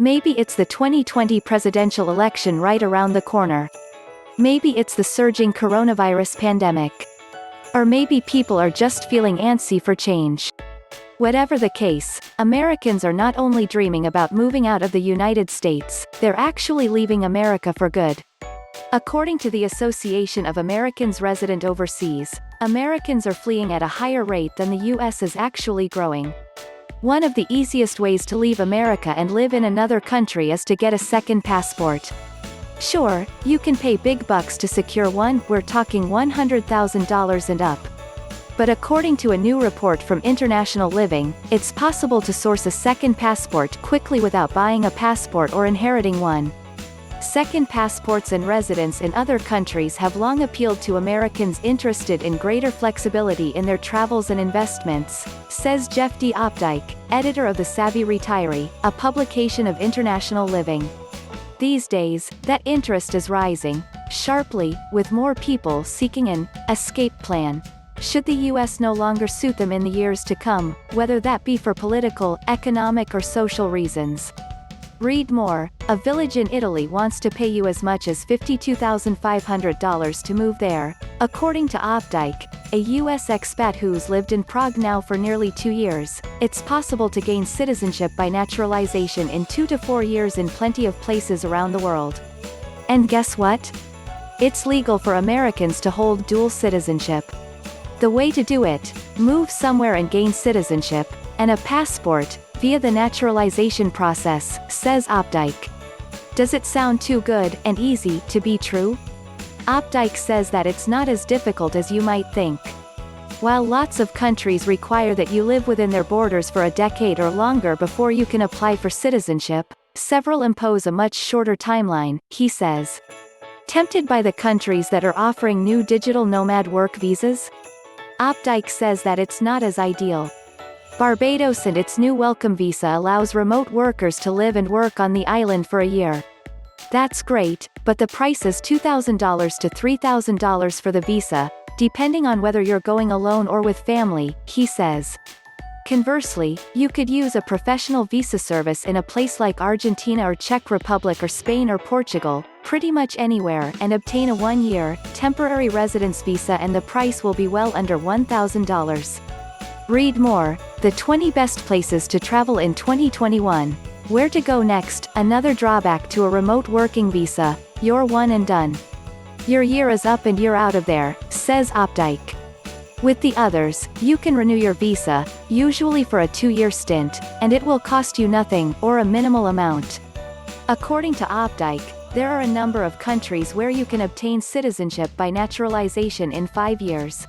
Maybe it's the 2020 presidential election right around the corner. Maybe it's the surging coronavirus pandemic. Or maybe people are just feeling antsy for change. Whatever the case, Americans are not only dreaming about moving out of the United States, they're actually leaving America for good. According to the Association of Americans Resident Overseas, Americans are fleeing at a higher rate than the U.S. is actually growing. One of the easiest ways to leave America and live in another country is to get a second passport. Sure, you can pay big bucks to secure one, we're talking $100,000 and up. But according to a new report from International Living, it's possible to source a second passport quickly without buying a passport or inheriting one. Second passports and residence in other countries have long appealed to Americans interested in greater flexibility in their travels and investments, says Jeff D. Opdyke, editor of the Savvy Retiree, a publication of International Living. These days, that interest is rising sharply, with more people seeking an escape plan, should the U.S. no longer suit them in the years to come, whether that be for political, economic or social reasons. Read more. A village in Italy wants to pay you as much as $52,500 to move there, according to Opdyke, a U.S. expat who's lived in Prague now for nearly 2 years. It's possible to gain citizenship by naturalization in 2 to 4 years in plenty of places around the world. And guess what? It's legal for Americans to hold dual citizenship. The way to do it: move somewhere and gain citizenship, and a passport, via the naturalization process, says Opdyke. Does it sound too good and easy to be true? Opdyke says that it's not as difficult as you might think. While lots of countries require that you live within their borders for a decade or longer before you can apply for citizenship, several impose a much shorter timeline, he says. Tempted by the countries that are offering new digital nomad work visas? Opdyke says that it's not as ideal. Barbados and its new welcome visa allows remote workers to live and work on the island for a year. That's great, but the price is $2,000 to $3,000 for the visa, depending on whether you're going alone or with family, he says. Conversely, you could use a professional visa service in a place like Argentina or Czech Republic or Spain or Portugal, pretty much anywhere, and obtain a 1-year, temporary residence visa, and the price will be well under $1,000. Read more. The 20 best places to travel in 2021. Where to go next? Another drawback to a remote working visa: you're one and done. Your year is up and you're out of there, says Opdyke. With the others, you can renew your visa, usually for a 2-year stint, and it will cost you nothing, or a minimal amount. According to Opdyke, there are a number of countries where you can obtain citizenship by naturalization in 5 years.